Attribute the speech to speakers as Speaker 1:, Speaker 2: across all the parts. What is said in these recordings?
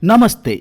Speaker 1: नमस्ते।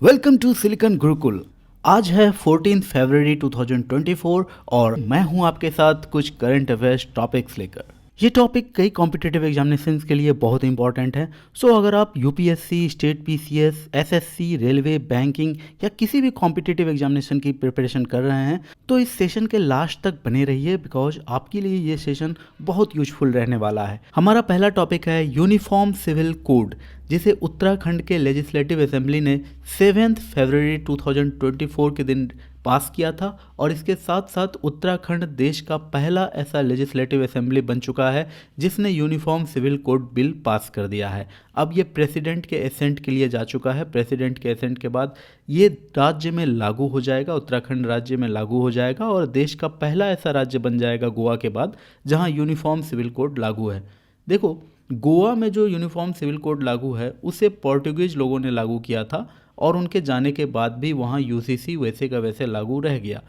Speaker 1: Welcome to Silicon Gurukul. आज है 14 फरवरी 2024 और मैं हूं आपके साथ कुछ करंट अफेयर्स टॉपिक्स लेकर। ये टॉपिक कई कॉम्पिटिटिव एग्जामिनेशंस के लिए बहुत इंपॉर्टेंट है। सो अगर आप UPSC, state PCS, SSC, railway, banking या किसी भी कॉम्पिटिटिव एग्जामिनेशन की प्रिपरेशन कर रहे हैं तो इस सेशन के लास्ट तक बने रहिए, बिकॉज आपके लिए ये सेशन बहुत यूजफुल रहने वाला है। हमारा पहला टॉपिक है यूनिफॉर्म सिविल कोड, जिसे उत्तराखंड के लेजिस्लेटिव असेंबली ने 7 फरवरी 2024 के दिन पास किया था और इसके साथ साथ उत्तराखंड देश का पहला ऐसा लेजिस्लेटिव असेंबली बन चुका है जिसने uniform civil code bill pass कर दिया है। अब ये प्रेसिडेंट के एसेंट के लिए जा चुका है। प्रेसिडेंट के एसेंट के बाद ये राज्य में लागू हो जाएगा, उत्तराखंड राज्य में लागू हो जाएगा और देश का पहला ऐसा राज्य बन जाएगा गोवा के बाद जहाँ यूनिफॉर्म सिविल कोड लागू है। देखो, गोवा में जो यूनिफॉर्म सिविल कोड लागू है उसे पोर्टुगीज लोगों ने लागू किया था और उनके जाने के बाद भी वहाँ यूसीसी वैसे का वैसे लागू रह गया।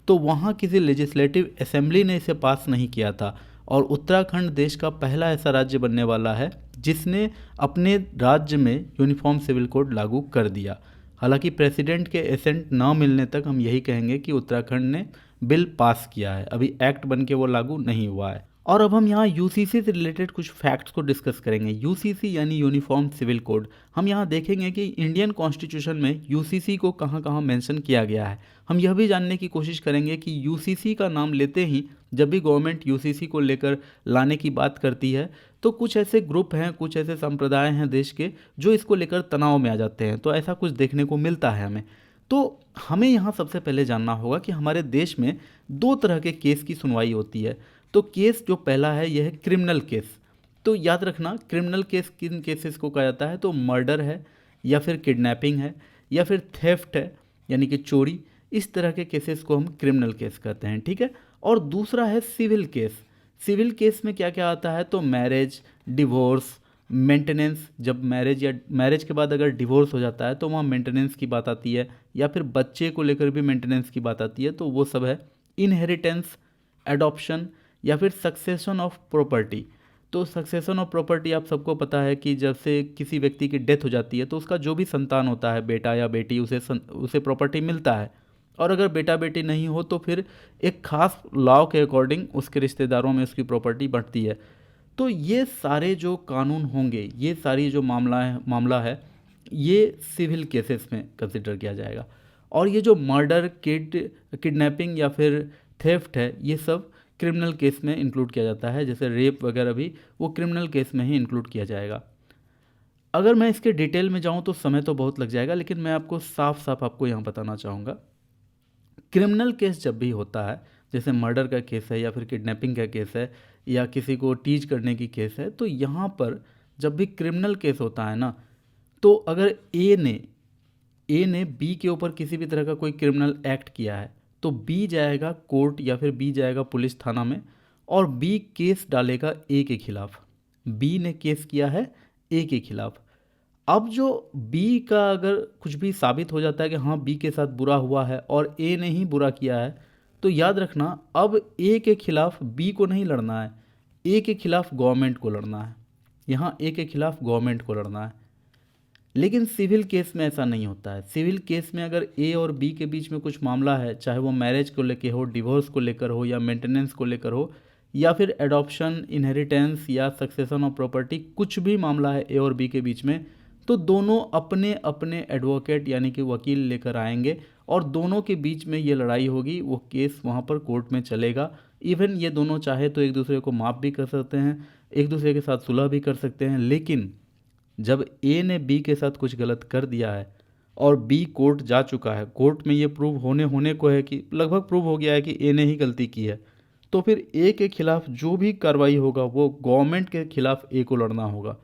Speaker 1: तो वहाँ किसी लेजिस्लेटिव असेंबली ने इसे पास नहीं किया था और उत्तराखंड देश का पहला ऐसा राज्य बनने वाला है जिसने अपने राज्य में यूनिफॉर्म सिविल कोड लागू कर दिया। हालांकि प्रेसिडेंट के एसेंट ना मिलने तक हम यही कहेंगे कि उत्तराखंड ने बिल पास किया है, अभी एक्ट बन के वो लागू नहीं हुआ है। और अब हम यहाँ यूसीसी से रिलेटेड कुछ फैक्ट्स को डिस्कस करेंगे। यूसीसी यानी यूनिफॉर्म सिविल कोड। हम यहाँ देखेंगे कि इंडियन कॉन्स्टिट्यूशन में यूसीसी को कहाँ कहाँ मेंशन किया गया है। हम यह भी जानने की कोशिश करेंगे कि यूसीसी का नाम लेते ही जब भी गवर्नमेंट यूसीसी को लेकर लाने की बात करती है तो कुछ ऐसे ग्रुप हैं, कुछ ऐसे संप्रदाय हैं देश के जो इसको लेकर तनाव में आ जाते हैं। तो ऐसा कुछ देखने को मिलता है हमें। तो हमें यहाँ सबसे पहले जानना होगा कि हमारे देश में दो तरह के केस की सुनवाई होती है। तो केस जो पहला है यह है क्रिमिनल केस। तो याद रखना, क्रिमिनल केस किन केसेस को कहा जाता है, तो मर्डर है या फिर किडनैपिंग है या फिर थेफ्ट है यानी कि चोरी। इस तरह के केसेस को हम क्रिमिनल केस कहते हैं, ठीक है। और दूसरा है सिविल केस। सिविल केस में क्या क्या आता है, तो मैरिज, डिवोर्स, मेंटेनेंस। जब मैरिज के बाद अगर डिवोर्स हो जाता है तो वहाँ मेंटेनेंस की बात आती है, या फिर बच्चे को लेकर भी मेंटेनेंस की बात आती है, तो वो सब है। इनहेरिटेंस, एडॉप्शन या फिर सक्सेशन ऑफ प्रॉपर्टी। तो सक्सेशन ऑफ प्रॉपर्टी आप सबको पता है कि जब से किसी व्यक्ति की डेथ हो जाती है तो उसका जो भी संतान होता है, बेटा या बेटी, उसे प्रॉपर्टी मिलता है। और अगर बेटा बेटी नहीं हो तो फिर एक खास लॉ के अकॉर्डिंग उसके रिश्तेदारों में उसकी प्रॉपर्टी बढ़ती है। तो ये सारे जो कानून होंगे, ये सारी जो मामला है ये सिविल केसेस में कंसिडर किया जाएगा। और ये जो मर्डर, किडनैपिंग या फिर थेफ्ट है, ये सब क्रिमिनल केस में इंक्लूड किया जाता है। जैसे रेप वगैरह भी वो क्रिमिनल केस में ही इंक्लूड किया जाएगा। अगर मैं इसके डिटेल में जाऊं तो समय तो बहुत लग जाएगा, लेकिन मैं आपको साफ साफ आपको यहाँ बताना चाहूँगा। क्रिमिनल केस जब भी होता है, जैसे मर्डर का केस है या फिर किडनैपिंग का केस है या किसी को टीज करने की केस है, तो यहाँ पर जब भी क्रिमिनल केस होता है ना, तो अगर ए ने बी के ऊपर किसी भी तरह का कोई क्रिमिनल एक्ट किया है तो बी जाएगा कोर्ट या फिर बी जाएगा पुलिस थाना में और बी केस डालेगा ए के खिलाफ। बी ने केस किया है ए के खिलाफ। अब जो बी का अगर कुछ भी साबित हो जाता है कि हाँ बी के साथ बुरा हुआ है और ए ने ही बुरा किया है, तो याद रखना अब ए के खिलाफ बी को नहीं लड़ना है, ए के खिलाफ गवर्नमेंट को लड़ना है। यहाँ ए के खिलाफ गवर्नमेंट को लड़ना है। लेकिन सिविल केस में ऐसा नहीं होता है। सिविल केस में अगर ए और बी के बीच में कुछ मामला है, चाहे वो मैरिज को लेकर हो, डिवोर्स को लेकर हो या मेंटेनेंस को लेकर हो या फिर एडॉप्शन, इनहेरिटेंस या सक्सेशन ऑफ प्रॉपर्टी, कुछ भी मामला है ए और बी के बीच में, तो दोनों अपने अपने एडवोकेट यानी कि वकील लेकर आएंगे और दोनों के बीच में ये लड़ाई होगी। वो केस वहाँ पर कोर्ट में चलेगा। इवन ये दोनों चाहे तो एक दूसरे को माफ़ भी कर सकते हैं, एक दूसरे के साथ सुलह भी कर सकते हैं। लेकिन जब ए ने बी के साथ कुछ गलत कर दिया है और बी कोर्ट जा चुका है, कोर्ट में ये प्रूव होने को है कि लगभग प्रूव हो गया है कि ए ने ही गलती की है, तो फिर ए के खिलाफ जो भी कार्रवाई होगा वो गवर्नमेंट के खिलाफ ए को लड़ना होगा।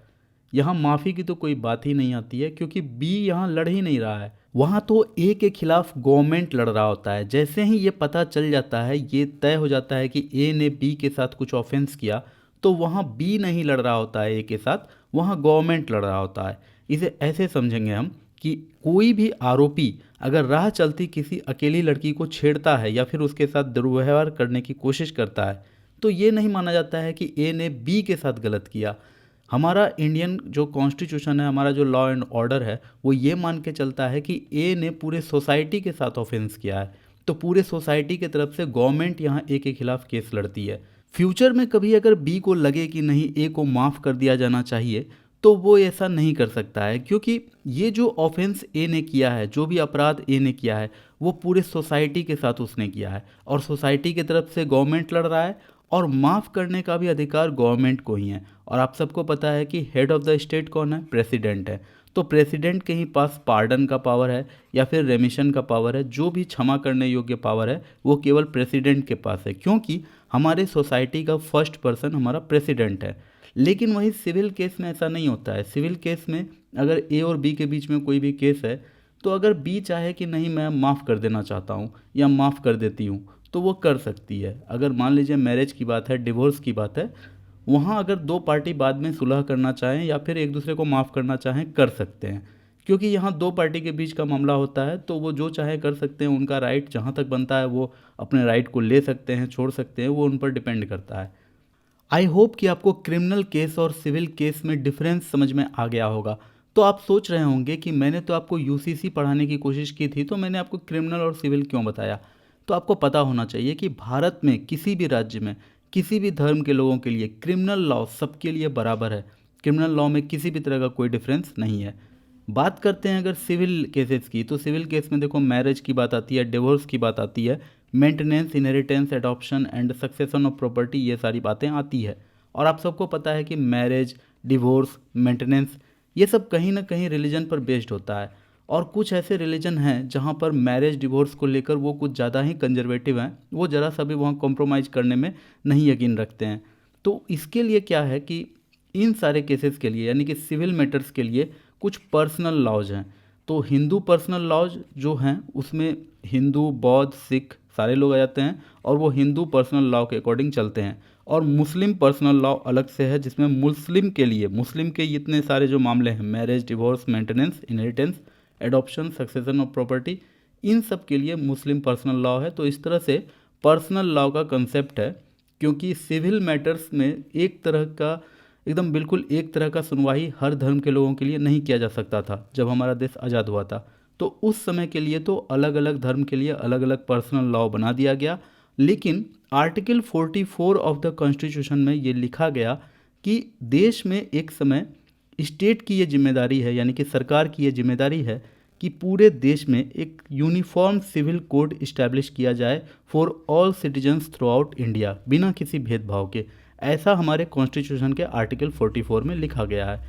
Speaker 1: यहाँ माफ़ी की तो कोई बात ही नहीं आती है क्योंकि बी यहाँ लड़ ही नहीं रहा है, वहाँ तो ए के खिलाफ गवर्नमेंट लड़ रहा होता है। जैसे ही ये पता चल जाता है, ये तय हो जाता है कि ए ने बी के साथ कुछ ऑफेंस किया, तो वहाँ बी नहीं लड़ रहा होता है ए के साथ, वहाँ गवर्नमेंट लड़ रहा होता है। इसे ऐसे समझेंगे हम कि कोई भी आरोपी अगर राह चलती किसी अकेली लड़की को छेड़ता है या फिर उसके साथ दुर्व्यवहार करने की कोशिश करता है, तो ये नहीं माना जाता है कि ए ने बी के साथ गलत किया। हमारा इंडियन जो कॉन्स्टिट्यूशन है, हमारा जो लॉ एंड ऑर्डर है, वो ये मान के चलता है कि ए ने पूरे सोसाइटी के साथ ऑफेंस किया है, तो पूरे सोसाइटी की तरफ से गवर्नमेंट यहाँ ए के खिलाफ केस लड़ती है। फ्यूचर में कभी अगर बी को लगे कि नहीं ए को माफ़ कर दिया जाना चाहिए, तो वो ऐसा नहीं कर सकता है, क्योंकि ये जो ऑफेंस ए ने किया है, जो भी अपराध ए ने किया है, वो पूरे सोसाइटी के साथ उसने किया है और सोसाइटी की तरफ से गवर्नमेंट लड़ रहा है और माफ़ करने का भी अधिकार गवर्नमेंट को ही है। और आप सबको पता है कि हेड ऑफ़ द स्टेट कौन है? प्रेसिडेंट है। तो प्रेसिडेंट के ही पास पार्डन का पावर है या फिर रेमिशन का पावर है, जो भी क्षमा करने योग्य पावर है वो केवल प्रेसिडेंट के पास है, क्योंकि हमारे सोसाइटी का फर्स्ट पर्सन हमारा प्रेसिडेंट है। लेकिन वही सिविल केस में ऐसा नहीं होता है। सिविल केस में अगर ए और बी के बीच में कोई भी केस है, तो अगर बी चाहे कि नहीं मैं माफ़ कर देना चाहता हूँ या माफ़ कर देती हूँ, तो वो कर सकती है। अगर मान लीजिए मैरिज की बात है, डिवोर्स की बात है, वहाँ अगर दो पार्टी बाद में सुलह करना चाहें या फिर एक दूसरे को माफ़ करना चाहें, कर सकते हैं, क्योंकि यहाँ दो पार्टी के बीच का मामला होता है, तो वो जो चाहे कर सकते हैं। उनका राइट जहाँ तक बनता है वो अपने राइट को ले सकते हैं, छोड़ सकते हैं, वो उन पर डिपेंड करता है। आई होप कि आपको क्रिमिनल केस और सिविल केस में डिफरेंस समझ में आ गया होगा। तो आप सोच रहे होंगे कि मैंने तो आपको यूसीसी पढ़ाने की कोशिश की थी, तो मैंने आपको क्रिमिनल और सिविल क्यों बताया? तो आपको पता होना चाहिए कि भारत में किसी भी राज्य में किसी भी धर्म के लोगों के लिए क्रिमिनल लॉ सबके लिए बराबर है। क्रिमिनल लॉ में किसी भी तरह का कोई डिफरेंस नहीं है। बात करते हैं अगर सिविल केसेस की, तो सिविल केस में देखो मैरिज की बात आती है, डिवोर्स की बात आती है, maintenance, inheritance, adoption and succession of property, ये सारी बातें आती है। और आप सबको पता है कि मैरिज, डिवोर्स, मेंटेनेंस, ये सब कहीं ना कहीं रिलीजन पर बेस्ड होता है। और कुछ ऐसे रिलीजन हैं जहाँ पर मैरिज डिवोर्स को लेकर वो कुछ ज़्यादा ही कंजर्वेटिव हैं, वो ज़रा सा भी वहाँ कॉम्प्रोमाइज़ करने में नहीं यकीन रखते हैं। तो इसके लिए क्या है कि इन सारे केसेस के लिए, यानी कि सिविल मैटर्स के लिए, कुछ पर्सनल लॉज हैं। तो हिंदू पर्सनल लॉज जो हैं उसमें हिंदू, बौद्ध, सिख सारे लोग आ जाते हैं और वो हिंदू पर्सनल लॉ के अकॉर्डिंग चलते हैं। और मुस्लिम पर्सनल लॉ अलग से है, जिसमें मुस्लिम के लिए, मुस्लिम के इतने सारे जो मामले हैं, marriage, divorce, maintenance, inheritance, adoption, succession of property, इन सब के लिए मुस्लिम पर्सनल लॉ है। तो इस तरह से पर्सनल लॉ का कंसेप्ट है, क्योंकि सिविल मैटर्स में एक तरह का, एकदम बिल्कुल एक तरह का सुनवाई हर धर्म के लोगों के लिए नहीं किया जा सकता था। जब हमारा देश आज़ाद हुआ था तो उस समय के लिए तो अलग अलग धर्म के लिए अलग अलग पर्सनल लॉ बना दिया गया। लेकिन आर्टिकल 44 ऑफ द कॉन्स्टिट्यूशन में ये लिखा गया कि देश में एक समय स्टेट की ये जिम्मेदारी है, यानी कि सरकार की ये जिम्मेदारी है कि पूरे देश में एक यूनिफॉर्म सिविल कोड इस्टेब्लिश किया जाए for all citizens through out India, बिना किसी भेदभाव के। ऐसा हमारे कॉन्स्टिट्यूशन के आर्टिकल 44 में लिखा गया है।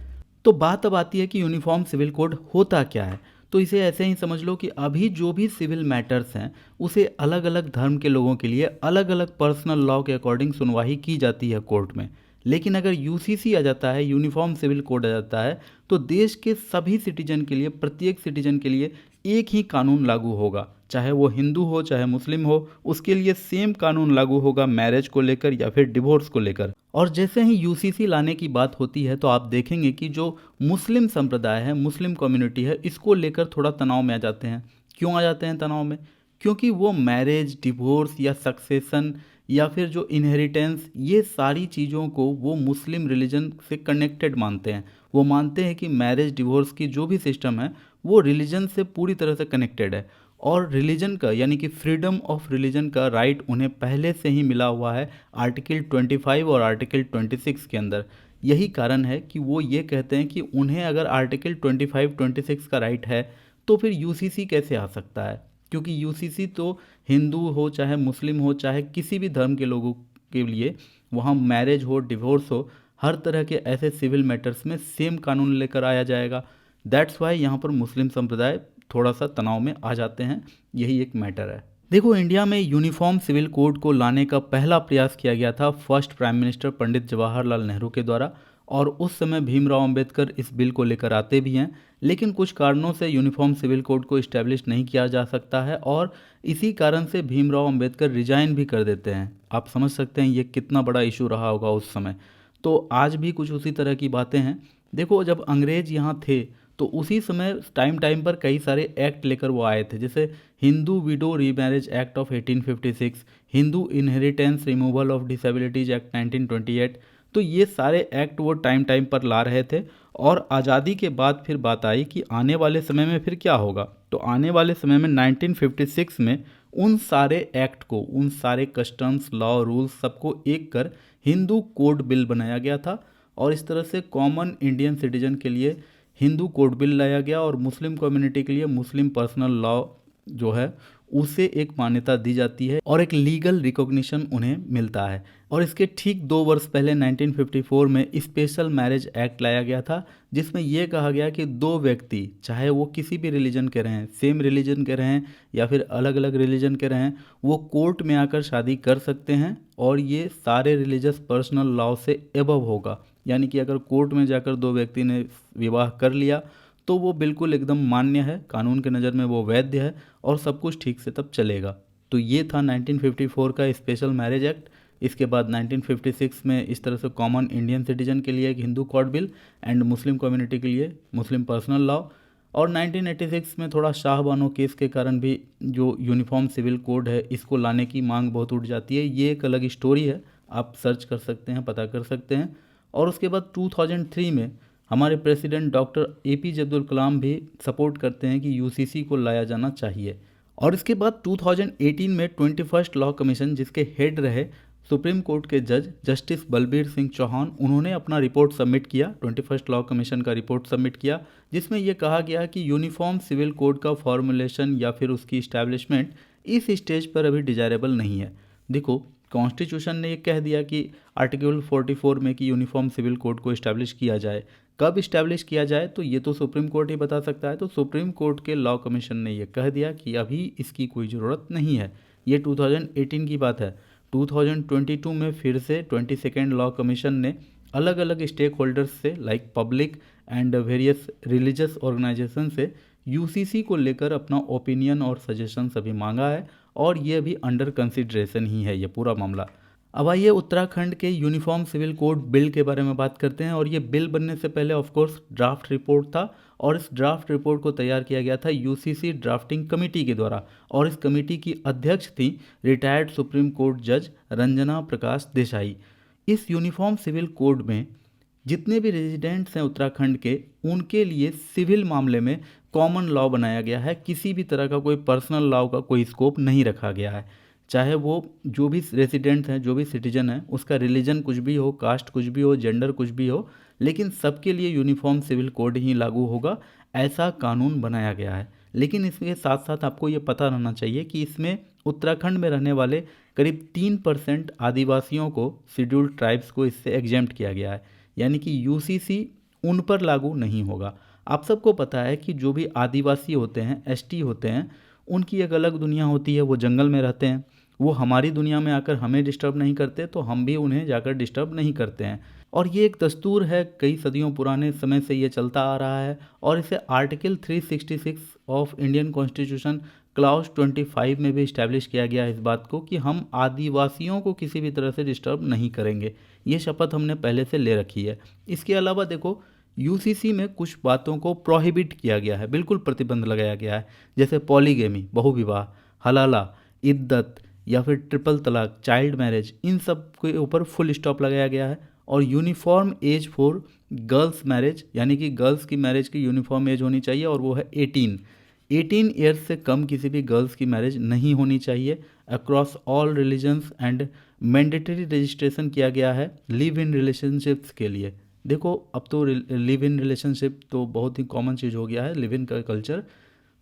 Speaker 1: तो बात अब आती है कि यूनिफॉर्म सिविल कोड होता क्या है। तो इसे ऐसे ही समझ लो कि अभी जो भी सिविल मैटर्स हैं उसे अलग अलग धर्म के लोगों के लिए अलग अलग पर्सनल लॉ के अकॉर्डिंग सुनवाई की जाती है कोर्ट में। लेकिन अगर यूसीसी आ जाता है, यूनिफॉर्म सिविल कोड आ जाता है, तो देश के सभी सिटीजन के लिए, प्रत्येक सिटीजन के लिए एक ही कानून लागू होगा, चाहे वो हिंदू हो चाहे मुस्लिम हो, उसके लिए सेम कानून लागू होगा मैरिज को लेकर या फिर डिवोर्स को लेकर। और जैसे ही यूसीसी लाने की बात होती है तो आप देखेंगे कि जो मुस्लिम संप्रदाय है, मुस्लिम कम्युनिटी है, इसको लेकर थोड़ा तनाव में आ जाते हैं। क्यों आ जाते हैं तनाव में? क्योंकि वो मैरिज, डिवोर्स या सक्सेशन या फिर जो इनहेरिटेंस, ये सारी चीज़ों को वो मुस्लिम रिलीजन से कनेक्टेड मानते हैं। वो मानते हैं कि मैरिज, डिवोर्स की जो भी सिस्टम है वो रिलीजन से पूरी तरह से कनेक्टेड है। और रिलीजन का, यानी कि फ्रीडम ऑफ रिलीजन का राइट उन्हें पहले से ही मिला हुआ है आर्टिकल 25 और आर्टिकल 26 के अंदर। यही कारण है कि वो ये कहते हैं कि उन्हें अगर आर्टिकल 25, 26 का राइट है तो फिर यूसीसी कैसे आ सकता है, क्योंकि यूसीसी तो हिंदू हो चाहे मुस्लिम हो चाहे किसी भी धर्म के लोगों के लिए, वहाँ मैरिज हो, डिवोर्स हो, हर तरह के ऐसे सिविल मैटर्स में सेम कानून लेकर आया जाएगा। दैट्स वाई यहाँ पर मुस्लिम संप्रदाय थोड़ा सा तनाव में आ जाते हैं। यही एक मैटर है। देखो, इंडिया में यूनिफॉर्म सिविल कोड को लाने का पहला प्रयास किया गया था first prime minister Pandit Jawaharlal Nehru के द्वारा, और उस समय भीमराव अंबेडकर इस बिल को लेकर आते भी हैं। लेकिन कुछ कारणों से यूनिफॉर्म सिविल कोड को इस्टेब्लिश नहीं किया जा सकता है और इसी कारण से भीमराव अंबेडकर रिजाइन भी कर देते हैं। आप समझ सकते हैं ये कितना बड़ा इशू रहा होगा उस समय। तो आज भी कुछ उसी तरह की बातें हैं। देखो, जब अंग्रेज यहाँ थे तो उसी समय टाइम टाइम पर कई सारे एक्ट लेकर वो आए थे, जैसे Hindu window remarriage act of 1856, Hindu inheritance removal of disabilities act 1928। तो ये सारे एक्ट वो टाइम टाइम पर ला रहे थे। और आज़ादी के बाद फिर बात आई कि आने वाले समय में फिर क्या होगा। तो आने वाले समय में 1956 में उन सारे एक्ट को, उन सारे कस्टम्स, लॉ, रूल्स सबको एक कर हिंदू कोड बिल बनाया गया था। और इस तरह से कॉमन इंडियन सिटीजन के लिए हिंदू कोड बिल लाया गया और मुस्लिम कम्युनिटी के लिए मुस्लिम पर्सनल लॉ जो है उसे एक मान्यता दी जाती है और एक लीगल रिकॉग्निशन उन्हें मिलता है। और इसके ठीक 2 वर्ष पहले 1954 में स्पेशल मैरिज एक्ट लाया गया था, जिसमें यह कहा गया कि दो व्यक्ति, चाहे वो किसी भी रिलीजन के रहें, सेम रिलीजन के रहें या फिर अलग अलग रिलीजन के रहें, वो कोर्ट में आकर शादी कर सकते हैं। और ये सारे रिलीजियस पर्सनल लॉ से एबव होगा, यानी कि अगर कोर्ट में जाकर दो व्यक्ति ने विवाह कर लिया तो वो बिल्कुल एकदम मान्य है, कानून के नज़र में वो वैध है और सब कुछ ठीक से तब चलेगा। तो ये था 1954 का स्पेशल मैरिज एक्ट। इसके बाद 1956 में इस तरह से कॉमन इंडियन सिटीजन के लिए एक Hindu code bill and Muslim community के लिए मुस्लिम पर्सनल लॉ। और 1986 में थोड़ा शाहबानो केस के कारण भी जो यूनिफॉर्म सिविल कोड है इसको लाने की मांग बहुत उठ जाती है। ये एक अलग स्टोरी है, आप सर्च कर सकते हैं, पता कर सकते हैं। और उसके बाद 2003 में हमारे president doctor APJ Abdul Kalam भी सपोर्ट करते हैं कि UCC को लाया जाना चाहिए। और इसके बाद 2018 में 21st लॉ कमीशन, जिसके हेड रहे सुप्रीम कोर्ट के जज जस्टिस बलबीर सिंह चौहान, उन्होंने अपना रिपोर्ट सबमिट किया, 21st लॉ कमीशन का रिपोर्ट सबमिट किया, जिसमें यह कहा गया कि यूनिफॉर्म सिविल कोड का फॉर्मुलेशन या फिर उसकी इस्टेब्लिशमेंट इस स्टेज पर अभी डिजायरेबल नहीं है। देखो, कॉन्स्टिट्यूशन ने ये कह दिया कि आर्टिकल 44 में कि यूनिफॉर्म सिविल कोड को इस्टेब्लिश किया जाए। कब इस्टेब्लिश किया जाए तो ये तो सुप्रीम कोर्ट ही बता सकता है। तो सुप्रीम कोर्ट के लॉ कमीशन ने ये कह दिया कि अभी इसकी कोई ज़रूरत नहीं है। ये 2018 की बात है। 2022 में फिर से 22nd लॉ कमीशन ने अलग अलग स्टेक होल्डर्स से, like public and various religious organisation से, UCC को लेकर अपना ओपिनियन और सजेशन अभी मांगा है और ये अभी अंडर कंसिडरेशन ही है ये पूरा मामला। अब आइए उत्तराखंड के यूनिफॉर्म सिविल कोड बिल के बारे में बात करते हैं। और ये बिल बनने से पहले ऑफ कोर्स ड्राफ्ट रिपोर्ट था और इस ड्राफ्ट रिपोर्ट को तैयार किया गया था UCC ड्राफ्टिंग कमेटी के द्वारा। और इस कमेटी की अध्यक्ष थी रिटायर्ड सुप्रीम कोर्ट जज रंजना प्रकाश देसाई। इस यूनिफॉर्म सिविल कोड में जितने भी रेजिडेंट्स हैं उत्तराखंड के, उनके लिए सिविल मामले में कॉमन लॉ बनाया गया है। किसी भी तरह का कोई पर्सनल लॉ का कोई स्कोप नहीं रखा गया है। चाहे वो जो भी रेजिडेंट हैं, जो भी सिटीजन है, उसका रिलीजन कुछ भी हो, कास्ट कुछ भी हो, जेंडर कुछ भी हो, लेकिन सबके लिए यूनिफॉर्म सिविल कोड ही लागू होगा, ऐसा कानून बनाया गया है। लेकिन इसके साथ साथ आपको ये पता रहना चाहिए कि इसमें उत्तराखंड में रहने वाले करीब 3% आदिवासियों को, शेड्यूल्ड ट्राइब्स को इससे एग्जेम्प्ट किया गया है, यानी कि UCC उन पर लागू नहीं होगा। आप सबको पता है कि जो भी आदिवासी होते हैं, ST होते हैं, उनकी एक अलग दुनिया होती है। वो जंगल में रहते हैं, वो हमारी दुनिया में आकर हमें डिस्टर्ब नहीं करते, तो हम भी उन्हें जाकर डिस्टर्ब नहीं करते हैं। और ये एक दस्तूर है, कई सदियों पुराने समय से ये चलता आ रहा है। और इसे article 366 of Indian constitution clause 25 में भी इस्टेब्लिश किया गया है इस बात को कि हम आदिवासियों को किसी भी तरह से डिस्टर्ब नहीं करेंगे। ये शपथ हमने पहले से ले रखी है। इसके अलावा देखो, UCC में कुछ बातों को प्रोहिबिट किया गया है, बिल्कुल प्रतिबंध लगाया गया है, जैसे पॉलीगेमी, बहुविवाह, हलाला, इद्दत या फिर ट्रिपल तलाक, चाइल्ड मैरिज, इन सब के ऊपर फुल स्टॉप लगाया गया है। और uniform age for girls marriage, यानी कि गर्ल्स की मैरिज की यूनिफॉर्म एज होनी चाहिए और वो है 18 ईयर्स से कम किसी भी गर्ल्स की मैरिज नहीं होनी चाहिए across all religions. And mandatory registration किया गया है लिव इन रिलेशनशिप्स के लिए। देखो, अब तो लिव इन रिलेशनशिप तो बहुत ही कॉमन चीज़ हो गया है, लिव इन का कल्चर।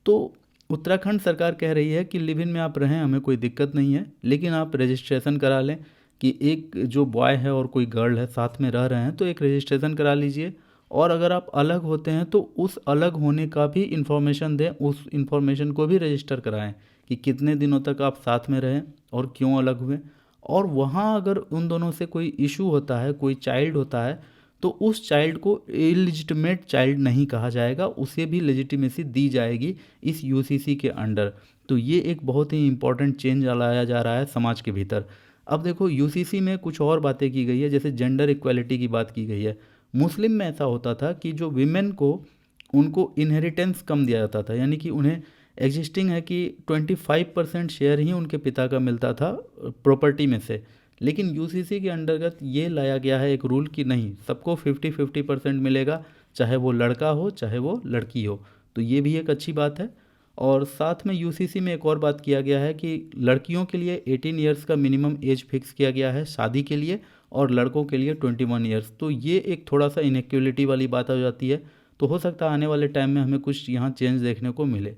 Speaker 1: तो उत्तराखंड सरकार कह रही है कि लिव इन में आप रहें, हमें कोई दिक्कत नहीं है, लेकिन आप रजिस्ट्रेशन करा लें कि एक जो बॉय है और कोई गर्ल है साथ में रह रहे हैं तो एक रजिस्ट्रेशन करा लीजिए। और अगर आप अलग होते हैं तो उस अलग होने का भी इन्फॉर्मेशन दें, उस इन्फॉर्मेशन को भी रजिस्टर कराएं कि कितने दिनों तक आप साथ में रहें और क्यों अलग हुए। और वहाँ अगर उन दोनों से कोई इशू होता है, कोई चाइल्ड होता है, तो उस चाइल्ड को इलिजिटिमेट चाइल्ड नहीं कहा जाएगा, उसे भी लेजिटिमेसी दी जाएगी इस UCC के अंडर। तो ये एक बहुत ही इंपॉर्टेंट चेंज लाया जा रहा है समाज के भीतर। अब देखो, UCC में कुछ और बातें की गई है, जैसे जेंडर इक्वालिटी की बात की गई है। मुस्लिम में ऐसा होता था कि जो विमेन को, उनको इनहेरिटेंस कम दिया जाता था, यानी कि उन्हें एग्जिस्टिंग है कि 25% शेयर ही उनके पिता का मिलता था प्रॉपर्टी में से। लेकिन यूसीसी के अंतर्गत ये लाया गया है एक रूल कि नहीं, सबको 50-50% मिलेगा, चाहे वो लड़का हो चाहे वो लड़की हो। तो ये भी एक अच्छी बात है। और साथ में यूसीसी में एक और बात किया गया है कि लड़कियों के लिए 18 ईयर्स का मिनिमम एज फिक्स किया गया है शादी के लिए, और लड़कों के लिए 21 ईयर्स। तो ये एक थोड़ा सा इनइक्वलिटी वाली बात हो जाती है। तो हो सकता है आने वाले टाइम में हमें कुछ यहाँ चेंज देखने को मिले।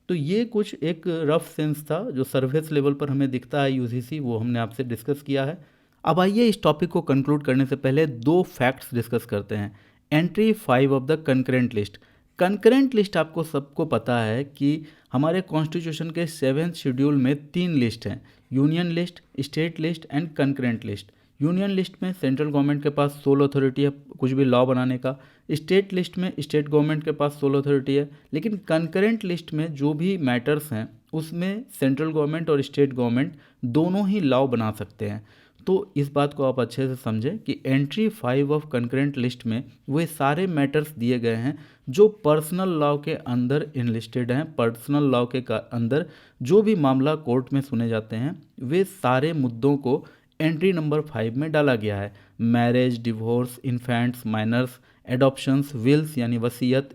Speaker 1: तो ये कुछ एक रफ सेंस था जो सर्फेस लेवल पर हमें दिखता है यूसीसी, वो हमने आपसे डिस्कस किया है। अब आइए इस टॉपिक को कंक्लूड करने से पहले दो फैक्ट्स डिस्कस करते हैं। Entry 5 of the concurrent list. Concurrent list आपको सबको पता है कि हमारे कॉन्स्टिट्यूशन के 7th शेड्यूल में 3 लिस्ट हैं, union list, state list and concurrent list. Union list में सेंट्रल गवर्नमेंट के पास सोल अथॉरिटी है कुछ भी लॉ बनाने का, स्टेट लिस्ट में स्टेट गवर्नमेंट के पास सोल अथॉरिटी है, लेकिन कंकरेंट लिस्ट में जो भी मैटर्स हैं उसमें सेंट्रल गवर्नमेंट और स्टेट गवर्नमेंट दोनों ही लॉ बना सकते हैं। तो इस बात को आप अच्छे से समझें कि एंट्री 5 ऑफ कंकरेंट लिस्ट में वे सारे मैटर्स दिए गए हैं जो पर्सनल लॉ के अंदर इनलिस्टेड हैं। पर्सनल लॉ के अंदर जो भी मामला कोर्ट में सुने जाते हैं वे सारे मुद्दों को एंट्री नंबर 5 में डाला गया है। Marriage, divorce, infants, minors, adoptions, wills यानी वसीयत,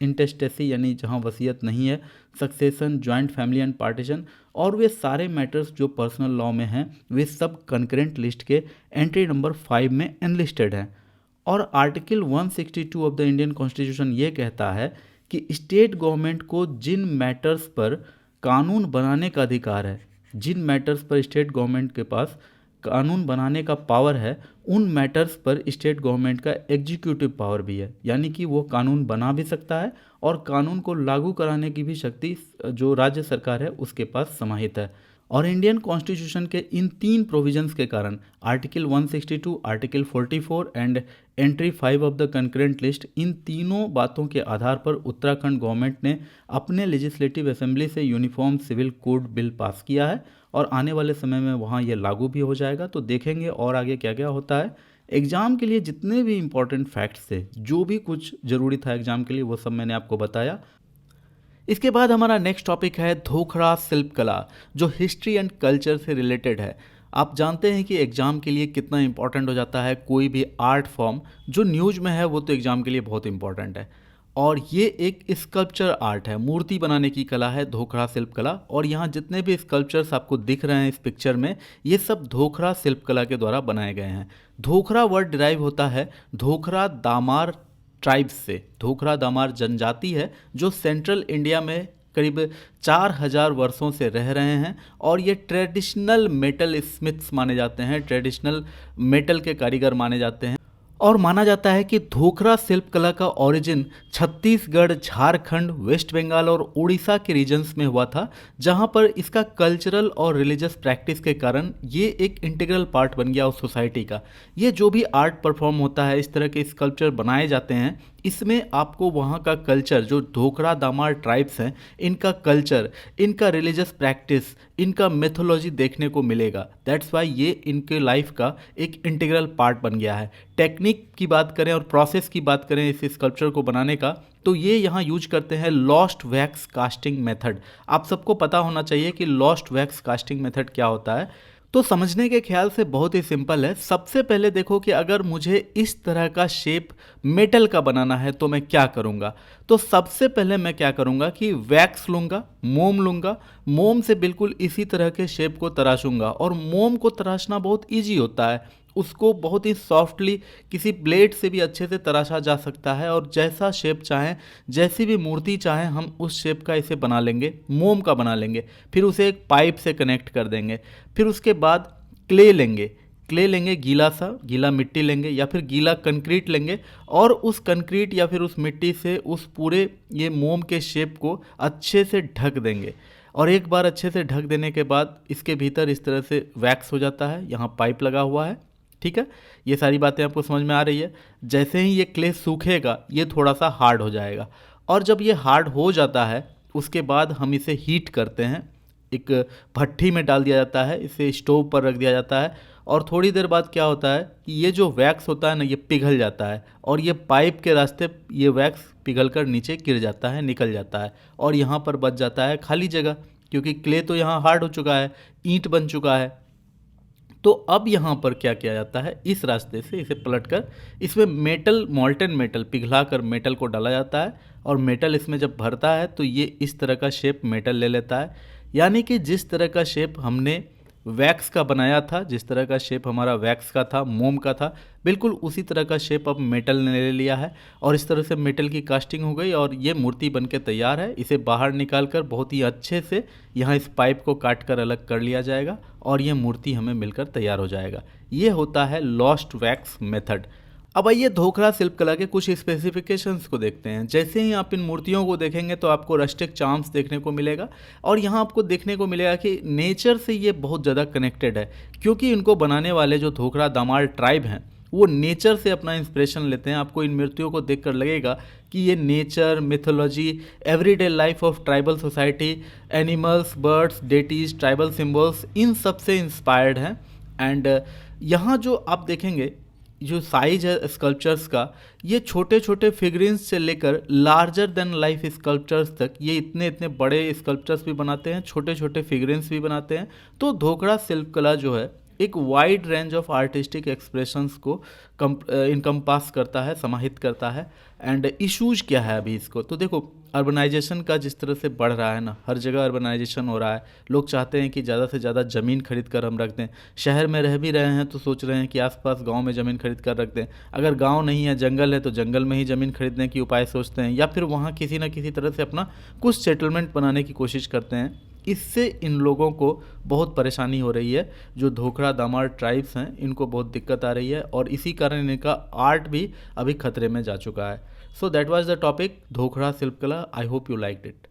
Speaker 1: इंटेस्टेसी यानी जहाँ वसीयत नहीं है, succession, joint family and partition, और वे सारे मैटर्स जो पर्सनल लॉ में हैं वे सब कंकरेंट लिस्ट के एंट्री नंबर 5 में एनलिस्टेड हैं। और article 162 of the Indian constitution ये कहता है कि स्टेट गवर्नमेंट को जिन मैटर्स पर कानून बनाने का अधिकार है, जिन मैटर्स पर स्टेट गवर्नमेंट के पास कानून बनाने का पावर है, उन मैटर्स पर स्टेट गवर्नमेंट का एग्जीक्यूटिव पावर भी है, यानी कि वो कानून बना भी सकता है और कानून को लागू कराने की भी शक्ति जो राज्य सरकार है उसके पास समाहित है। और इंडियन कॉन्स्टिट्यूशन के इन 3 प्रोविजंस के कारण article 162, article 44 and entry 5 of the concurrent list, इन तीनों बातों के आधार पर उत्तराखंड गवर्नमेंट ने अपने लेजिस्लेटिव असेंबली से uniform civil code bill pass किया है और आने वाले समय में वहाँ ये लागू भी हो जाएगा। तो देखेंगे और आगे क्या क्या होता है। एग्ज़ाम के लिए जितने भी इम्पोर्टेंट फैक्ट्स थे, जो भी कुछ ज़रूरी था एग्ज़ाम के लिए, वो सब मैंने आपको बताया। इसके बाद हमारा नेक्स्ट टॉपिक है धोखरा शिल्पकला, जो हिस्ट्री एंड कल्चर से रिलेटेड है। आप जानते हैं कि एग्ज़ाम के लिए कितना इंपॉर्टेंट हो जाता है कोई भी आर्ट फॉर्म, जो न्यूज़ में है वो तो एग्ज़ाम के लिए बहुत इंपॉर्टेंट है। और ये एक स्कल्पचर आर्ट है, मूर्ति बनाने की कला है धोखरा शिल्पकला। और यहाँ जितने भी स्कल्पचर्स आपको दिख रहे हैं इस पिक्चर में, ये सब धोखरा शिल्पकला के द्वारा बनाए गए हैं। धोखरा वर्ड डिराइव होता है धोखरा दामार ट्राइब्स से। धोखरा दामार जनजाति है जो सेंट्रल इंडिया में करीब 4000 वर्षों से रह रहे हैं और ये ट्रेडिशनल मेटल स्मिथ्स माने जाते हैं, ट्रेडिशनल मेटल के कारीगर माने जाते हैं। और माना जाता है कि धोखरा शिल्पकला का ओरिजिन छत्तीसगढ़, झारखंड, वेस्ट बंगाल और उड़ीसा के रीजन्स में हुआ था, जहां पर इसका कल्चरल और रिलीजियस प्रैक्टिस के कारण ये एक इंटीग्रल पार्ट बन गया उस सोसाइटी का। ये जो भी आर्ट परफॉर्म होता है, इस तरह के स्कल्पचर बनाए जाते हैं, इसमें आपको वहाँ का कल्चर, जो धोखरा दामार ट्राइब्स हैं, इनका कल्चर, इनका रिलीजियस प्रैक्टिस, इनका मेथोलॉजी देखने को मिलेगा। दैट्स वाई ये इनके लाइफ का एक इंटीग्रल पार्ट बन गया है। टेक्निक की बात करें और प्रोसेस की बात करें इस स्कल्पचर को बनाने का, तो ये यहाँ यूज करते हैं लॉस्ट वैक्स कास्टिंग मेथड। आप सबको पता होना चाहिए कि लॉस्ट वैक्स कास्टिंग मेथड क्या होता है। तो समझने के ख्याल से बहुत ही सिंपल है। सबसे पहले देखो कि अगर मुझे इस तरह का शेप मेटल का बनाना है तो मैं क्या करूँगा। तो सबसे पहले मैं क्या करूँगा कि वैक्स लूँगा, मोम लूँगा, मोम से बिल्कुल इसी तरह के शेप को तराशूँगा। और मोम को तराशना बहुत ईजी होता है, उसको बहुत ही सॉफ्टली किसी ब्लेड से भी अच्छे से तराशा जा सकता है और जैसा शेप चाहें, जैसी भी मूर्ति चाहें, हम उस शेप का इसे बना लेंगे, मोम का बना लेंगे। फिर उसे एक पाइप से कनेक्ट कर देंगे। फिर उसके बाद क्ले लेंगे, गीला सा, गीला मिट्टी लेंगे या फिर गीला कंक्रीट लेंगे और उस कंक्रीट या फिर उस मिट्टी से उस पूरे ये मोम के शेप को अच्छे से ढक देंगे। और एक बार अच्छे से ढक देने के बाद इसके भीतर इस तरह से वैक्स हो जाता है, यहाँ पाइप लगा हुआ है। ठीक है, ये सारी बातें आपको समझ में आ रही है। जैसे ही ये क्ले सूखेगा ये थोड़ा सा हार्ड हो जाएगा और जब ये हार्ड हो जाता है उसके बाद हम इसे हीट करते हैं, एक भट्ठी में डाल दिया जाता है, इसे स्टोव पर रख दिया जाता है और थोड़ी देर बाद क्या होता है कि ये जो वैक्स होता है ना, ये पिघल जाता है और ये पाइप के रास्ते ये वैक्स पिघल कर नीचे गिर जाता है, निकल जाता है और यहाँ पर बच जाता है खाली जगह, क्योंकि क्ले तो यहाँ हार्ड हो चुका है, ईंट बन चुका है। तो अब यहाँ पर क्या किया जाता है, इस रास्ते से इसे पलटकर इसमें मेटल, मॉल्टन मेटल पिघला कर मेटल को डाला जाता है और मेटल इसमें जब भरता है तो ये इस तरह का शेप मेटल ले लेता है। यानी कि जिस तरह का शेप हमने वैक्स का बनाया था, जिस तरह का शेप हमारा वैक्स का था, मोम का था, बिल्कुल उसी तरह का शेप अब मेटल ने ले लिया है और इस तरह से मेटल की कास्टिंग हो गई और ये मूर्ति बनके तैयार है। इसे बाहर निकालकर बहुत ही अच्छे से यहाँ इस पाइप को काट कर अलग कर लिया जाएगा और ये मूर्ति हमें मिलकर तैयार हो जाएगा। ये होता है लॉस्ट वैक्स मेथड। अब आइए धोखरा शिल्पकला के कुछ स्पेसिफिकेशंस को देखते हैं। जैसे ही आप इन मूर्तियों को देखेंगे तो आपको रस्टिक चार्म्स देखने को मिलेगा और यहाँ आपको देखने को मिलेगा कि नेचर से ये बहुत ज़्यादा कनेक्टेड है, क्योंकि इनको बनाने वाले जो धोखरा दामाल ट्राइब हैं वो नेचर से अपना इंस्पिरेशन लेते हैं। आपको इन मूर्तियों को देखकर लगेगा कि ये nature, mythology, everyday life of tribal society, animals, birds, deities, tribal symbols, इन सब से इंस्पायर्ड हैं। एंड यहाँ जो आप देखेंगे जो साइज है स्कल्पचर्स का, ये छोटे छोटे फिगरिन्स से लेकर लार्जर देन लाइफ स्कल्पचर्स तक, ये इतने इतने बड़े स्कल्पचर्स भी बनाते हैं, छोटे छोटे फिगरिन्स भी बनाते हैं। तो धोखरा शिल्पकला जो है एक wide range of artistic expressions को इनकम्पास करता है, समाहित करता है। एंड इश्यूज क्या है अभी इसको, तो देखो अर्बनाइजेशन का जिस तरह से बढ़ रहा है ना, हर जगह अर्बनाइजेशन हो रहा है। लोग चाहते हैं कि ज़्यादा से ज़्यादा ज़मीन खरीद कर हम रख दें। शहर में रह भी रहे हैं तो सोच रहे हैं कि आसपास गांव में ज़मीन खरीद कर रख दें। अगर गांव नहीं है, जंगल है, तो जंगल में ही ज़मीन खरीदने की उपाय सोचते हैं, या फिर वहाँ किसी न किसी तरह से अपना कुछ सेटलमेंट बनाने की कोशिश करते हैं। इससे इन लोगों को बहुत परेशानी हो रही है। जो धोखरा दामाल ट्राइब्स हैं इनको बहुत दिक्कत आ रही है और इसी कारण इनका आर्ट भी अभी खतरे में जा चुका है। So that was the topic Dhokra शिल्पकला। I hope you liked it.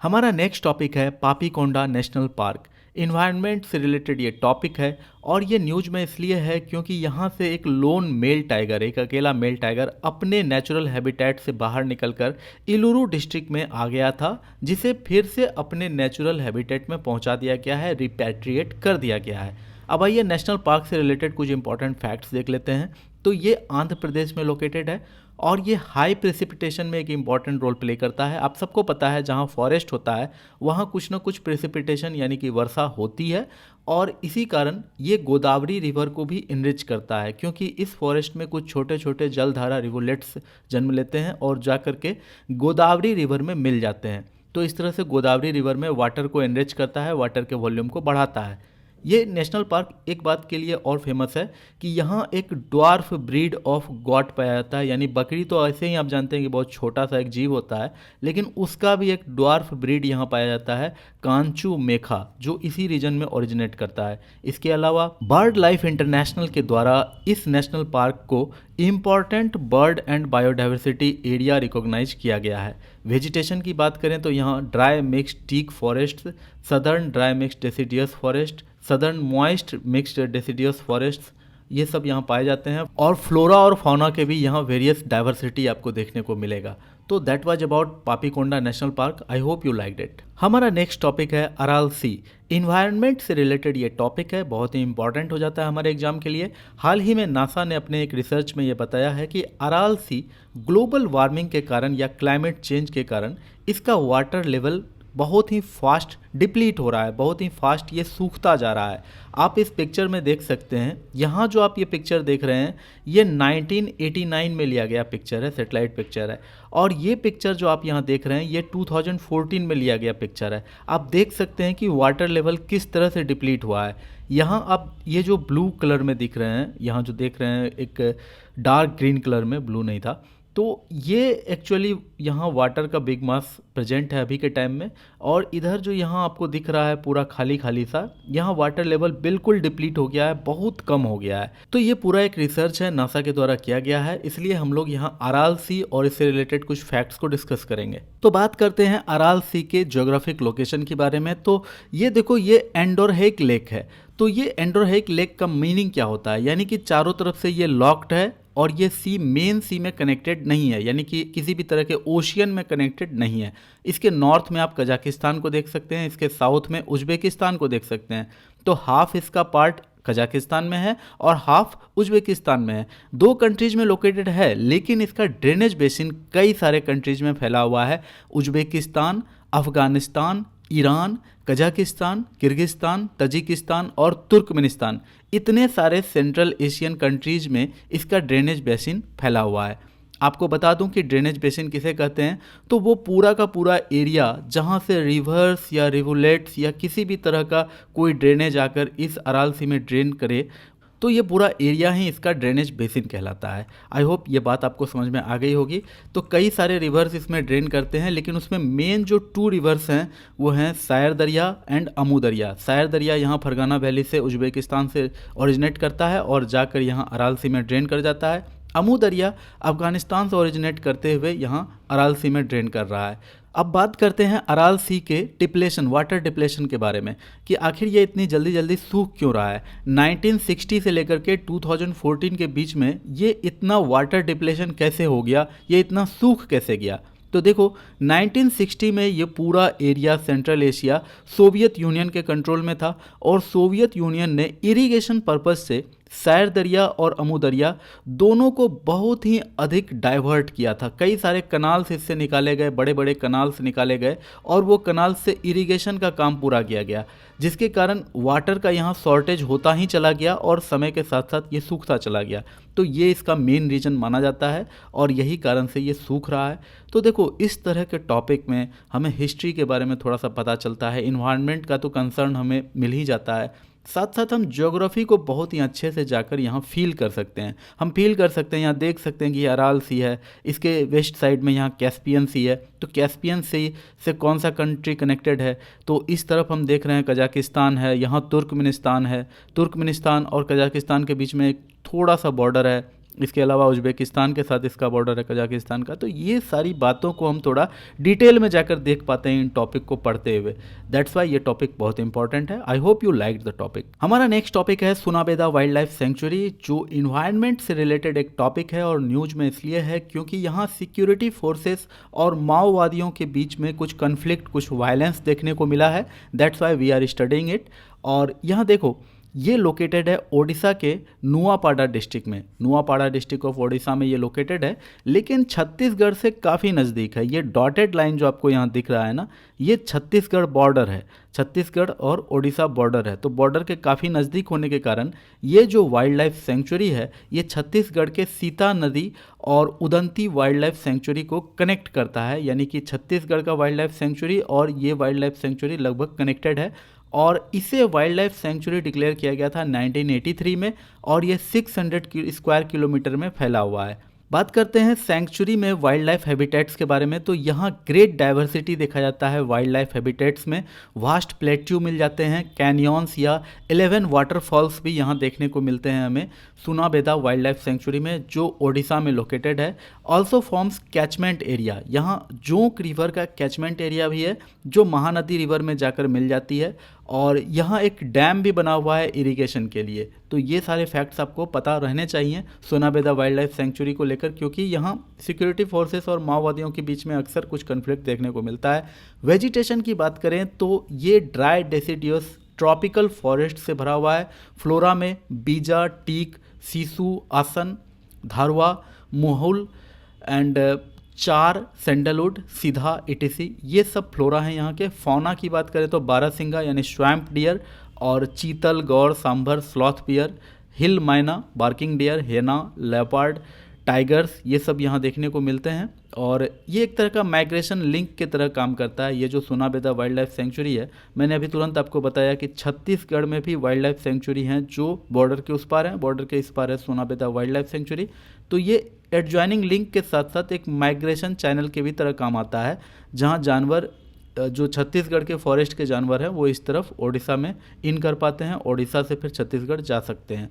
Speaker 1: हमारा नेक्स्ट टॉपिक है पापीकोंडा नेशनल पार्क। इन्वायरमेंट से रिलेटेड ये टॉपिक है और ये न्यूज में इसलिए है क्योंकि यहाँ से एक लोन मेल टाइगर, एक अकेला मेल टाइगर अपने नेचुरल हैबिटेट से बाहर निकलकर इलुरु डिस्ट्रिक्ट में आ गया था, जिसे फिर से अपने नेचुरल हैबिटेट में पहुँचा दिया गया है, रिपैट्रिएट कर दिया गया है। अब आइए नेशनल पार्क से रिलेटेड कुछ इंपॉर्टेंट फैक्ट्स देख लेते हैं। तो ये आंध्र प्रदेश में लोकेटेड है और ये हाई प्रेसिपिटेशन में एक इम्पॉर्टेंट रोल प्ले करता है। आप सबको पता है जहाँ फॉरेस्ट होता है वहाँ कुछ ना कुछ प्रेसिपिटेशन यानी कि वर्षा होती है और इसी कारण ये गोदावरी रिवर को भी इनरिच करता है, क्योंकि इस फॉरेस्ट में कुछ छोटे छोटे जलधारा रिवुलेट्स जन्म लेते हैं और जा कर के गोदावरी रिवर में मिल जाते हैं। तो इस तरह से गोदावरी रिवर में वाटर को एनरिच करता है, वाटर के वॉल्यूम को बढ़ाता है। ये नेशनल पार्क एक बात के लिए और फेमस है कि यहाँ एक ड्वार्फ ब्रीड ऑफ गॉट पाया जाता है। यानी बकरी तो ऐसे ही आप जानते हैं कि बहुत छोटा सा एक जीव होता है, लेकिन उसका भी एक ड्वार्फ ब्रीड यहाँ पाया जाता है, कांचू मेखा, जो इसी रीजन में ओरिजिनेट करता है। इसके अलावा बर्ड लाइफ इंटरनेशनल के द्वारा इस नेशनल पार्क को important bird and biodiversity area recognise किया गया है। वेजिटेशन की बात करें तो यहाँ dry mixed teak forest, southern dry mixed deciduous forest, southern moist mixed deciduous forest, ये सब यहाँ पाए जाते हैं और फ्लोरा और फौना के भी यहाँ वेरियस डाइवर्सिटी आपको देखने को मिलेगा। तो that was about Papikonda national park. I hope you liked it. हमारा नेक्स्ट टॉपिक है अराल सी। इन्वायरमेंट से रिलेटेड ये टॉपिक है, बहुत ही इंपॉर्टेंट हो जाता है हमारे एग्जाम के लिए। हाल ही में नासा ने अपने एक रिसर्च में ये बताया है कि अराल सी ग्लोबल वार्मिंग के कारण या क्लाइमेट चेंज के कारण इसका वाटर लेवल बहुत ही फास्ट डिप्लीट हो रहा है, बहुत ही फास्ट ये सूखता जा रहा है। आप इस पिक्चर में देख सकते हैं, यहाँ जो आप ये पिक्चर देख रहे हैं ये 1989 में लिया गया पिक्चर है, सैटेलाइट पिक्चर है, और ये पिक्चर जो आप यहाँ देख रहे हैं ये 2014 में लिया गया पिक्चर है। आप देख सकते हैं कि वाटर लेवल किस तरह से डिप्लीट हुआ है। यहाँ आप ये जो ब्लू कलर में दिख रहे हैं, यहाँ जो देख रहे हैं एक डार्क ग्रीन कलर में, ब्लू नहीं था, तो ये एक्चुअली यहाँ वाटर का बिग मास प्रेजेंट है अभी के टाइम में। और इधर जो यहाँ आपको दिख रहा है पूरा खाली खाली सा, यहाँ वाटर लेवल बिल्कुल डिप्लीट हो गया है, बहुत कम हो गया है। तो ये पूरा एक रिसर्च है, नासा के द्वारा किया गया है, इसलिए हम लोग यहाँ अराल सी और इससे रिलेटेड कुछ फैक्ट्स को डिस्कस करेंगे। तो बात करते हैं अराल सी के ज्योग्राफिक लोकेशन के बारे में। तो ये देखो, ये एंडोरहेक लेक है। तो ये एंडोरहेक लेक का मीनिंग क्या होता है, यानी कि चारों तरफ से ये लॉक्ड है और ये सी मेन सी में कनेक्टेड नहीं है, यानी कि किसी भी तरह के ओशियन में कनेक्टेड नहीं है। इसके नॉर्थ में आप कजाकिस्तान को देख सकते हैं, इसके साउथ में उज्बेकिस्तान को देख सकते हैं। तो हाफ इसका पार्ट कजाकिस्तान में है और हाफ उज्बेकिस्तान में है। दो कंट्रीज में लोकेटेड है, लेकिन इसका ड्रेनेज बेसिन कई सारे कंट्रीज में फैला हुआ है। Uzbekistan, Afghanistan, Iran, Kazakhstan, Kyrgyzstan, Tajikistan और तुर्कमेनिस्तान, इतने सारे सेंट्रल एशियन कंट्रीज में इसका ड्रेनेज बेसिन फैला हुआ है। आपको बता दूं कि ड्रेनेज बेसिन किसे कहते हैं, तो वो पूरा का पूरा एरिया जहां से रिवर्स या रिवुलेट्स या किसी भी तरह का कोई ड्रेनेज आकर इस अराल सी में ड्रेन करे, तो ये पूरा एरिया ही इसका ड्रेनेज बेसिन कहलाता है। आई होप ये बात आपको समझ में आ गई होगी। तो कई सारे रिवर्स इसमें ड्रेन करते हैं, लेकिन उसमें मेन जो 2 रिवर्स हैं वो हैं सायर दरिया एंड अमू दरिया। सायर दरिया यहाँ फरगाना वैली से उज्बेकिस्तान से ओरिजिनेट करता है और जाकर यहाँ अराल सी में ड्रेन कर जाता है। अमू दरिया अफगानिस्तान से ओरिजिनेट करते हुए यहाँ अराल सी में ड्रेन कर रहा है। अब बात करते हैं अराल सी के डिप्लेशन, वाटर डिप्लेशन के बारे में, कि आखिर ये इतनी जल्दी जल्दी सूख क्यों रहा है। 1960 से लेकर के 2014 के बीच में ये इतना वाटर डिप्लेशन कैसे हो गया, ये इतना सूख कैसे गया। तो देखो 1960 में ये पूरा area central Asia Soviet union के कंट्रोल में था और सोवियत यूनियन ने इरिगेशन पर्पस से सायर दरिया और अमू दरिया दोनों को बहुत ही अधिक डाइवर्ट किया था। कई सारे कनाल्स इससे निकाले गए, बड़े बड़े कनाल्स निकाले गए और वो कनाल से इरिगेशन का काम पूरा किया गया, जिसके कारण वाटर का यहाँ शॉर्टेज होता ही चला गया और समय के साथ साथ ये सूखता चला गया। तो ये इसका मेन रीज़न माना जाता है और यही कारण से ये सूख रहा है। तो देखो इस तरह के टॉपिक में हमें हिस्ट्री के बारे में थोड़ा सा पता चलता है, इन्वायरमेंट का तो कंसर्न हमें मिल ही जाता है, साथ साथ हम ज्योग्राफी को बहुत ही अच्छे से जाकर यहाँ फील कर सकते हैं। हम फील कर सकते हैं, यहाँ देख सकते हैं कि अराल सी है, इसके वेस्ट साइड में यहाँ कैस्पियन सी है, तो कैस्पियन सी से कौन सा कंट्री कनेक्टेड है, तो इस तरफ हम देख रहे हैं कजाकिस्तान है, यहाँ तुर्कमेनिस्तान है, तुर्कमेनिस्तान और कजाकिस्तान के बीच में एक थोड़ा सा बॉर्डर है, इसके अलावा उज्बेकिस्तान के साथ इसका बॉर्डर है कजाकिस्तान का। तो ये सारी बातों को हम थोड़ा डिटेल में जाकर देख पाते हैं इन टॉपिक को पढ़ते हुए। दैट्स वाई ये टॉपिक बहुत इंपॉर्टेंट है। आई hope you like the topic. हमारा नेक्स्ट टॉपिक है सुनाबेदा वाइल्ड लाइफ सेंचुरी, जो इन्वायरमेंट से रिलेटेड एक टॉपिक है और न्यूज में इसलिए है क्योंकि यहाँ सिक्योरिटी फोर्सेस और माओवादियों के बीच में कुछ कन्फ्लिक्ट, कुछ वायलेंस देखने को मिला है। That's why we are studying it. और यहाँ देखो ये लोकेटेड है ओडिशा के नुआपाड़ा डिस्ट्रिक्ट में, नुआपाड़ा डिस्ट्रिक्ट ऑफ ओडिशा में ये लोकेटेड है, लेकिन छत्तीसगढ़ से काफ़ी नज़दीक है। ये डॉटेड लाइन जो आपको यहाँ दिख रहा है ना, ये छत्तीसगढ़ बॉर्डर है, छत्तीसगढ़ और ओडिशा बॉर्डर है। तो बॉर्डर के काफ़ी नज़दीक होने के कारण ये जो वाइल्ड लाइफ सेंचुरी है ये छत्तीसगढ़ के सीता नदी और उदंती वाइल्ड लाइफ सेंचुरी को कनेक्ट करता है, यानी कि छत्तीसगढ़ का वाइल्ड लाइफ सेंचुरी और ये वाइल्ड लाइफ सेंचुरी लगभग कनेक्टेड है। और इसे वाइल्ड लाइफ सेंचुरी डिक्लेयर किया गया था 1983 में और ये 600 स्क्वायर किलोमीटर में फैला हुआ है। बात करते हैं सेंचुरी में वाइल्ड लाइफ हैबिटेट्स के बारे में, तो यहाँ ग्रेट डाइवर्सिटी देखा जाता है वाइल्ड लाइफ हैबिटेट्स में। वास्ट प्लेट्यू मिल जाते हैं, कैनियंस या 11 वाटरफॉल्स भी यहाँ देखने को मिलते हैं हमें सुनाबेदा वाइल्ड लाइफ सेंचुरी में, जो ओडिशा में लोकेटेड है। ऑल्सो फॉर्म्स कैचमेंट एरिया, यहाँ जोंक रिवर का कैचमेंट एरिया भी है जो महानदी रिवर में जाकर मिल जाती है, और यहाँ एक डैम भी बना हुआ है इरिगेशन के लिए। तो ये सारे फैक्ट्स आपको पता रहने चाहिए सोनाबेदा वाइल्ड लाइफ सेंचुरी को लेकर, क्योंकि यहाँ सिक्योरिटी फोर्सेस और माओवादियों के बीच में अक्सर कुछ कन्फ्लिक्ट देखने को मिलता है। वेजिटेशन की बात करें तो ये ड्राई डेसिडियस ट्रॉपिकल फॉरेस्ट से भरा हुआ है। फ्लोरा में बीजा, टीक, सीसू, आसन, धारवा, मोहुल एंड चार, सैंडलवुड, सीधा, इटिसी, ये सब फ्लोरा हैं यहाँ के। फौना की बात करें तो बारहसिंगा यानी स्वैम्प डियर और चीतल, गौर, सांभर, स्लॉथ बियर, हिल मैना, बार्किंग डियर, हेना, लेपर्ड, टाइगर्स, ये सब यहाँ देखने को मिलते हैं। और ये एक तरह का माइग्रेशन लिंक की तरह काम करता है। ये जो सोनाबेदा वाइल्ड लाइफ सेंचुरी है, मैंने अभी तुरंत आपको बताया कि छत्तीसगढ़ में भी वाइल्ड लाइफ सेंचुरी हैं जो बॉर्डर के उस पार है, बॉर्डर के इस पार है सोनाबेदा वाइल्ड लाइफ सेंचुरी। तो ये एडजॉइनिंग लिंक के साथ साथ एक माइग्रेशन चैनल के भी तरह काम आता है, जहाँ जानवर जो छत्तीसगढ़ के फॉरेस्ट के जानवर हैं वो इस तरफ ओडिशा में इन कर पाते हैं, ओडिशा से फिर छत्तीसगढ़ जा सकते हैं।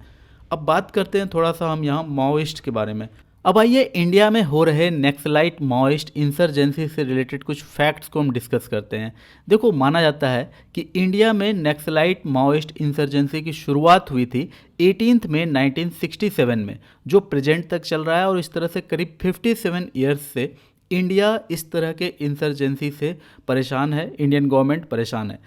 Speaker 1: अब बात करते हैं थोड़ा सा हम यहाँ माओइस्ट के बारे में। अब आइए इंडिया में हो रहे नक्सलाइट माओइस्ट इंसर्जेंसी से रिलेटेड कुछ फैक्ट्स को हम डिस्कस करते हैं। देखो, माना जाता है कि इंडिया में नक्सलाइट माओइस्ट इंसर्जेंसी की शुरुआत हुई थी 18 मई 1967 में, जो प्रेजेंट तक चल रहा है। और इस तरह से करीब 57 ईयर्स से इंडिया इस तरह के इंसर्जेंसी से परेशान है, इंडियन गवर्नमेंट परेशान है।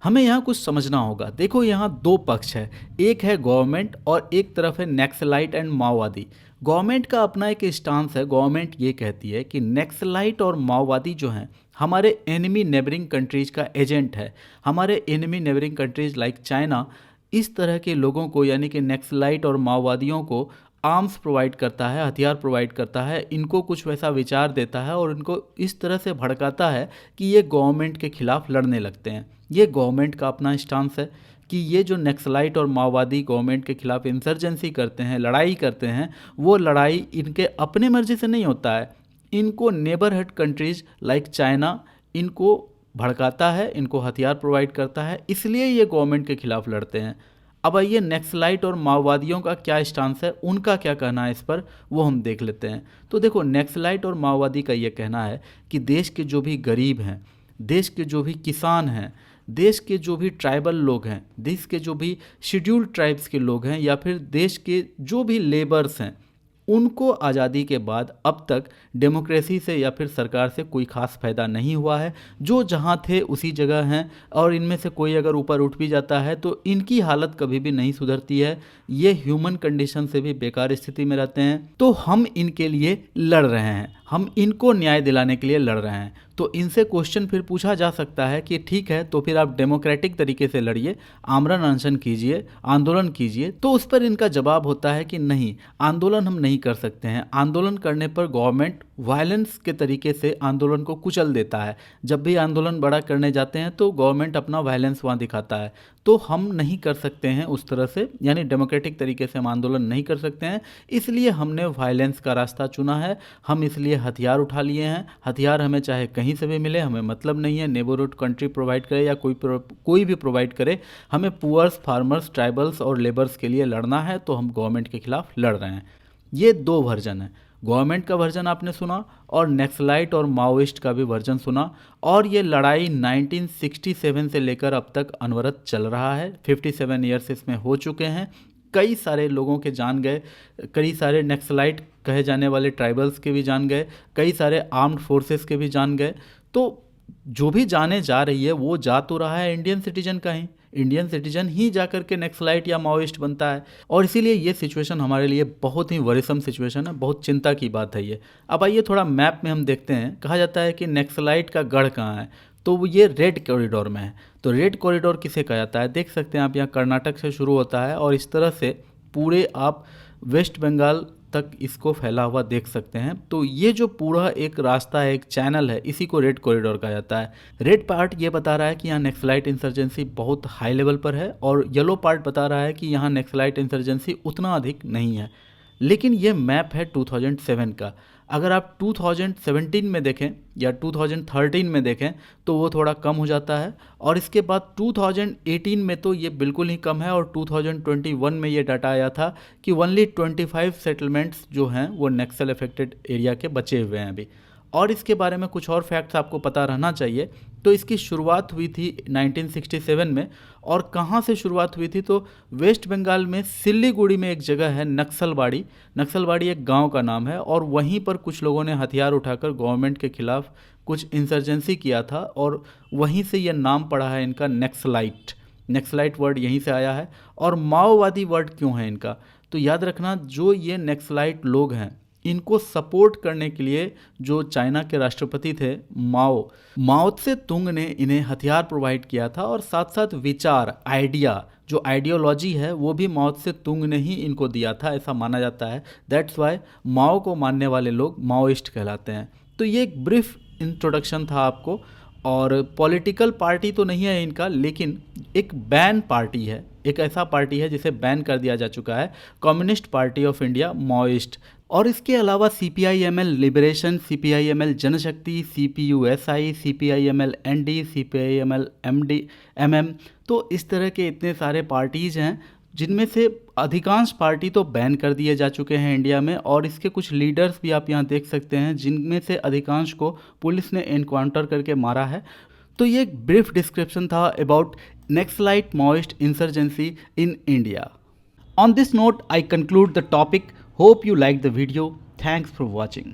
Speaker 1: हमें यहाँ कुछ समझना होगा। देखो यहाँ दो पक्ष है, एक है गवर्नमेंट और एक तरफ है नक्सलाइट एंड माओवादी। गवर्नमेंट का अपना एक स्टांस है, गवर्नमेंट ये कहती है कि नक्सलाइट और माओवादी जो हैं हमारे एनिमी नेबरिंग कंट्रीज का एजेंट है। हमारे enemy neighbouring countries like China इस तरह के लोगों को यानी कि नक्सलाइट और माओवादियों को आर्म्स प्रोवाइड करता है, हथियार प्रोवाइड करता है, इनको कुछ वैसा विचार देता है और इनको इस तरह से भड़काता है कि ये गवर्नमेंट के खिलाफ लड़ने लगते हैं। ये गवर्नमेंट का अपना स्टांस है कि ये जो नक्सलाइट और माओवादी गवर्नमेंट के खिलाफ इंसर्जेंसी करते हैं, लड़ाई करते हैं, वो लड़ाई इनके अपने मर्जी से नहीं होता है। इनको नेबरहुड कंट्रीज लाइक चाइना इनको भड़काता है, इनको हथियार प्रोवाइड करता है, इसलिए ये गवर्नमेंट के खिलाफ लड़ते हैं। अब आइए नक्सलाइट और माओवादियों का क्या स्टांस है, उनका क्या कहना है इस पर, वो हम देख लेते हैं। तो देखो नक्सलाइट और माओवादी का ये कहना है कि देश के जो भी गरीब हैं, देश के जो भी किसान हैं, देश के जो भी ट्राइबल लोग हैं, देश के जो भी शेड्यूल्ड ट्राइब्स के लोग हैं या फिर देश के जो भी लेबर्स हैं, उनको आज़ादी के बाद अब तक डेमोक्रेसी से या फिर सरकार से कोई खास फ़ायदा नहीं हुआ है। जो जहाँ थे उसी जगह हैं और इनमें से कोई अगर ऊपर उठ भी जाता है तो इनकी हालत कभी भी नहीं सुधरती है। ये ह्यूमन कंडीशन से भी बेकार स्थिति में रहते हैं। तो हम इनके लिए लड़ रहे हैं, हम इनको न्याय दिलाने के लिए लड़ रहे हैं। तो इनसे क्वेश्चन फिर पूछा जा सकता है कि ठीक है, तो फिर आप डेमोक्रेटिक तरीके से लड़िए, आमरण अनशन कीजिए, आंदोलन कीजिए। तो उस पर इनका जवाब होता है कि नहीं, आंदोलन हम नहीं कर सकते हैं। आंदोलन करने पर गवर्नमेंट वायलेंस के तरीके से आंदोलन को कुचल देता है। जब भी आंदोलन बड़ा करने जाते हैं तो गवर्नमेंट अपना वायलेंस वहाँ दिखाता है। तो हम नहीं कर सकते हैं उस तरह से, यानी डेमोक्रेटिक तरीके से हम आंदोलन नहीं कर सकते हैं, इसलिए हमने वायलेंस का रास्ता चुना है। हम इसलिए हथियार उठा लिए हैं। हथियार हमें चाहे कहीं से भी मिले, हमें मतलब नहीं है, नेबरहुड कंट्री प्रोवाइड करे या कोई भी प्रोवाइड करे, हमें पुअर्स, फार्मर्स, ट्राइबल्स और लेबर्स के लिए लड़ना है। तो हम गवर्नमेंट के खिलाफ लड़ रहे हैं। ये दो वर्जन है, गवर्नमेंट का वर्जन आपने सुना और नक्सलाइट और माओइस्ट का भी वर्जन सुना। और ये लड़ाई 1967 से लेकर अब तक अनवरत चल रहा है। 57 ईयर्स इसमें हो चुके हैं। कई सारे लोगों के जान गए, कई सारे नक्सलाइट कहे जाने वाले ट्राइबल्स के भी जान गए, कई सारे आर्म्ड फोर्सेस के भी जान गए। तो जो भी जाने जा रही है वो जा तो रहा है इंडियन सिटीजन का ही, इंडियन सिटीजन ही जा करके नक्सलाइट या माओइस्ट बनता है। और इसीलिए ये सिचुएशन हमारे लिए बहुत ही वरीसम सिचुएशन है, बहुत चिंता की बात है ये। अब आइए थोड़ा मैप में हम देखते हैं। कहा जाता है कि नक्सलाइट का गढ़ कहाँ है, तो वो ये रेड कॉरिडोर में है। तो रेड कॉरिडोर किसे कहा जाता है, देख सकते हैं आप, यहाँ कर्नाटक से शुरू होता है और इस तरह से पूरे आप वेस्ट बंगाल तक इसको फैला हुआ देख सकते हैं। तो ये जो पूरा एक रास्ता है, एक चैनल है, इसी को रेड कॉरिडोर कहा जाता है। रेड पार्ट ये बता रहा है कि यहाँ नक्सलाइट इंसर्जेंसी बहुत हाई लेवल पर है और येलो पार्ट बता रहा है कि यहाँ नक्सलाइट इंसर्जेंसी उतना अधिक नहीं है। लेकिन ये मैप है 2007 का। अगर आप 2017 में देखें या 2013 में देखें तो वो थोड़ा कम हो जाता है और इसके बाद 2018 में तो ये बिल्कुल ही कम है और 2021 में ये डाटा आया था कि ओनली 25 सेटलमेंट्स जो हैं वो नक्सल अफेक्टेड एरिया के बचे हुए हैं अभी। और इसके बारे में कुछ और फैक्ट्स आपको पता रहना चाहिए। तो इसकी शुरुआत हुई थी 1967 में। और कहाँ से शुरुआत हुई थी, तो वेस्ट बंगाल में सिल्लीगुड़ी में एक जगह है नक्सलबाड़ी। नक्सलबाड़ी एक गांव का नाम है और वहीं पर कुछ लोगों ने हथियार उठाकर गवर्नमेंट के खिलाफ कुछ इंसर्जेंसी किया था और वहीं से ये नाम पड़ा है इनका नक्सलाइट। नक्सलाइट वर्ड यहीं से आया है। और माओवादी वर्ड क्यों है इनका, तो याद रखना जो ये नक्सलाइट लोग हैं इनको सपोर्ट करने के लिए जो चाइना के राष्ट्रपति थे माओ त्से तुंग ने इन्हें हथियार प्रोवाइड किया था और साथ साथ विचार, आइडिया, जो आइडियोलॉजी है वो भी माओ त्से तुंग ने ही इनको दिया था, ऐसा माना जाता है। दैट्स वाई माओ को मानने वाले लोग माओइस्ट कहलाते हैं। तो ये एक ब्रीफ इंट्रोडक्शन था आपको। और पॉलिटिकल पार्टी तो नहीं है इनका, लेकिन एक बैन पार्टी है, एक ऐसा पार्टी है जिसे बैन कर दिया जा चुका है, communist party of India Maoist. और इसके अलावा CPIML लिबरेशन, CPIML जनशक्ति, CPUSI, CPIML ND, CPIML MM। तो इस तरह के इतने सारे पार्टीज़ हैं जिनमें से अधिकांश पार्टी तो बैन कर दिए जा चुके हैं इंडिया में। और इसके कुछ लीडर्स भी आप यहाँ देख सकते हैं जिनमें से अधिकांश को पुलिस ने एनकाउंटर करके मारा है। तो ये एक ब्रीफ डिस्क्रिप्शन था about naxalite Maoist insurgency in India. On this note, I conclude the topic. Hope you liked the video. Thanks for watching.